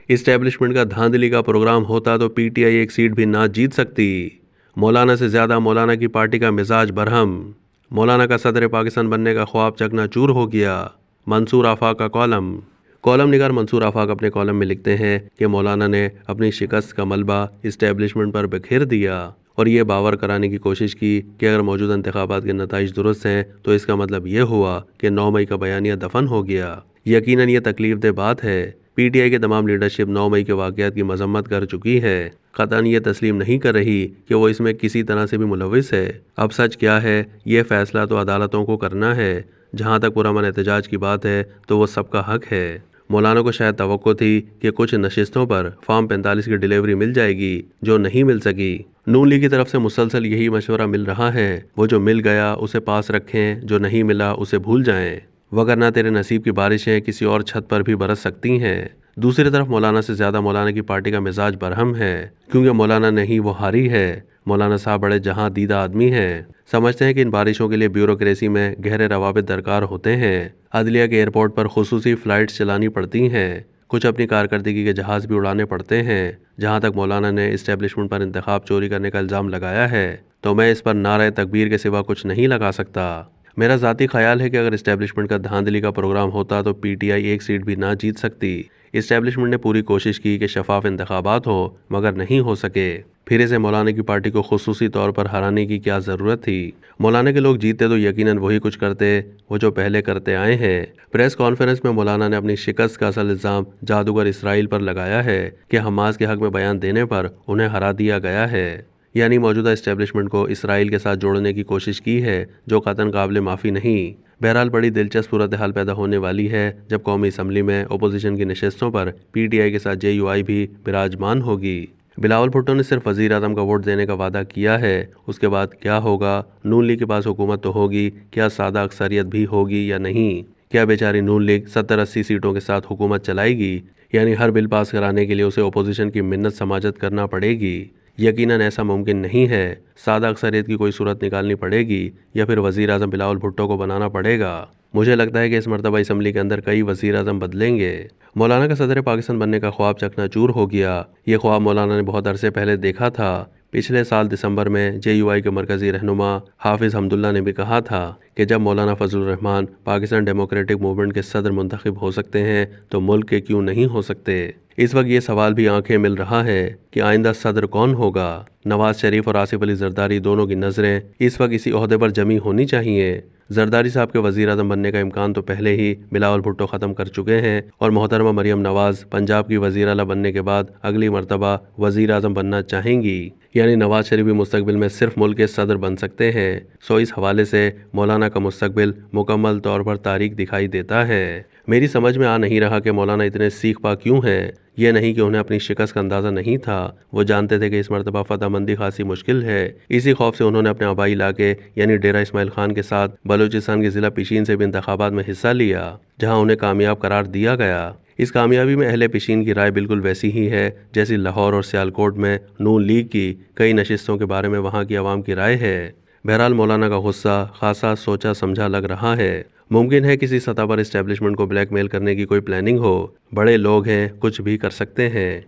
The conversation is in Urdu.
اسٹیبلشمنٹ کا دھاندلی کا پروگرام ہوتا تو پی ٹی آئی ایک سیٹ بھی نہ جیت سکتی۔ مولانا سے زیادہ مولانا کی پارٹی کا مزاج برہم، مولانا کا صدر پاکستان بننے کا خواب چکنا چور ہو گیا۔ منصور آفاق کا کالم نگار منصور آفاق اپنے کالم میں لکھتے ہیں کہ مولانا نے اپنی شکست کا ملبہ اسٹیبلشمنٹ پر بکھیر دیا اور یہ باور کرانے کی کوشش کی کہ اگر موجودہ انتخابات کے نتائج درست ہیں تو اس کا مطلب یہ ہوا کہ 9 مئی کا بیانیہ دفن ہو گیا۔ یقیناً یہ تکلیف دہ بات ہے۔ پی ٹی آئی کے تمام لیڈرشپ 9 مئی کے واقعات کی مذمت کر چکی ہے، قطعاً یہ تسلیم نہیں کر رہی کہ وہ اس میں کسی طرح سے بھی ملوث ہے۔ اب سچ کیا ہے یہ فیصلہ تو عدالتوں کو کرنا ہے۔ جہاں تک پرامن احتجاج کی بات ہے تو وہ سب کا حق ہے۔ مولانا کو شاید توقع تھی کہ کچھ نشستوں پر فارم 45 کی ڈیلیوری مل جائے گی جو نہیں مل سکی۔ نون لیگ کی طرف سے مسلسل یہی مشورہ مل رہا ہے، وہ جو مل گیا اسے پاس رکھیں، جو نہیں ملا اسے بھول جائیں، وگرنہ تیرے نصیب کی بارشیں کسی اور چھت پر بھی برس سکتی ہیں۔ دوسری طرف مولانا سے زیادہ مولانا کی پارٹی کا مزاج برہم ہے، کیونکہ مولانا نہیں وہ ہاری ہے۔ مولانا صاحب بڑے جہاں دیدہ آدمی ہیں، سمجھتے ہیں کہ ان بارشوں کے لیے بیوروکریسی میں گہرے روابط درکار ہوتے ہیں، عدلیہ کے ایئرپورٹ پر خصوصی فلائٹس چلانی پڑتی ہیں، کچھ اپنی کارکردگی کے جہاز بھی اڑانے پڑتے ہیں۔ جہاں تک مولانا نے اسٹیبلشمنٹ پر انتخاب چوری کرنے کا الزام لگایا ہے تو میں اس پر نعرہ تکبیر کے سوا کچھ نہیں لگا سکتا۔ میرا ذاتی خیال ہے کہ اگر اسٹیبلشمنٹ کا دھاندلی کا پروگرام ہوتا تو پی ٹی آئی ایک سیٹ بھی نہ جیت سکتی۔ اسٹیبلشمنٹ نے پوری کوشش کی کہ شفاف انتخابات ہو مگر نہیں ہو سکے، پھر اسے مولانا کی پارٹی کو خصوصی طور پر ہرانے کی کیا ضرورت تھی؟ مولانا کے لوگ جیتے تو یقیناً وہی کچھ کرتے وہ جو پہلے کرتے آئے ہیں۔ پریس کانفرنس میں مولانا نے اپنی شکست کا اصل الزام جادوگر اسرائیل پر لگایا ہے کہ حماس کے حق میں بیان دینے پر انہیں ہرا دیا گیا ہے، یعنی موجودہ اسٹیبلشمنٹ کو اسرائیل کے ساتھ جوڑنے کی کوشش کی ہے جو قطعاً قابل معافی نہیں۔ بہرحال بڑی دلچسپ صورتحال پیدا ہونے والی ہے جب قومی اسمبلی میں اپوزیشن کی نشستوں پر پی ٹی آئی کے ساتھ جے یو آئی بھی براجمان ہوگی۔ بلاول بھٹو نے صرف وزیر اعظم کا ووٹ دینے کا وعدہ کیا ہے، اس کے بعد کیا ہوگا؟ نون لیگ کے پاس حکومت تو ہوگی، کیا سادہ اکثریت بھی ہوگی یا نہیں؟ کیا بیچاری نون لیگ 70-80 سیٹوں کے ساتھ حکومت چلائے گی؟ یعنی ہر بل پاس کرانے کے لیے اسے اپوزیشن کی منت سماجت کرنا پڑے گی؟ یقیناً ایسا ممکن نہیں ہے۔ سادہ اکثریت کی کوئی صورت نکالنی پڑے گی یا پھر وزیر اعظم بلاول بھٹو کو بنانا پڑے گا۔ مجھے لگتا ہے کہ اس مرتبہ اسمبلی کے اندر کئی وزیر اعظم بدلیں گے۔ مولانا کا صدر پاکستان بننے کا خواب چکنا چور ہو گیا۔ یہ خواب مولانا نے بہت عرصے پہلے دیکھا تھا۔ پچھلے سال دسمبر میں جے یو آئی کے مرکزی رہنما حافظ حمداللہ نے بھی کہا تھا کہ جب مولانا فضل الرحمان پاکستان ڈیموکریٹک موومنٹ کے صدر منتخب ہو سکتے ہیں تو ملک کے کیوں نہیں ہو سکتے؟ اس وقت یہ سوال بھی آنکھیں مل رہا ہے کہ آئندہ صدر کون ہوگا؟ نواز شریف اور آصف علی زرداری دونوں کی نظریں اس وقت اسی عہدے پر جمی ہونی چاہیے۔ زرداری صاحب کے وزیر اعظم بننے کا امکان تو پہلے ہی بلاول بھٹو ختم کر چکے ہیں اور محترمہ مریم نواز پنجاب کی وزیر اعلیٰ بننے کے بعد اگلی مرتبہ وزیر اعظم بننا چاہیں گی، یعنی نواز شریف بھی مستقبل میں صرف ملک کے صدر بن سکتے ہیں۔ اس حوالے سے مولانا کا مستقبل مکمل طور پر تاریک دکھائی دیتا ہے۔ میری سمجھ میں آ نہیں رہا کہ مولانا اتنے سیکھ پا کیوں ہیں۔ یہ نہیں کہ انہیں اپنی شکست کا اندازہ نہیں تھا، وہ جانتے تھے کہ اس مرتبہ فتح مندی خاصی مشکل ہے۔ اسی خوف سے انہوں نے اپنے آبائی علاقے یعنی ڈیرہ اسماعیل خان کے ساتھ بلوچستان کے ضلع پشین سے بھی انتخابات میں حصہ لیا، جہاں انہیں کامیاب قرار دیا گیا۔ اس کامیابی میں اہل پشین کی رائے بالکل ویسی ہی ہے جیسی لاہور اور سیالکوٹ میں نون لیگ کی کئی نشستوں کے بارے میں وہاں کی عوام کی رائے ہے۔ بہرحال مولانا کا غصہ خاصا سوچا سمجھا لگ رہا ہے۔ ممکن ہے کسی سطح پر اسٹیبلشمنٹ کو بلیک میل کرنے کی کوئی پلاننگ ہو۔ بڑے لوگ ہیں، کچھ بھی کر سکتے ہیں۔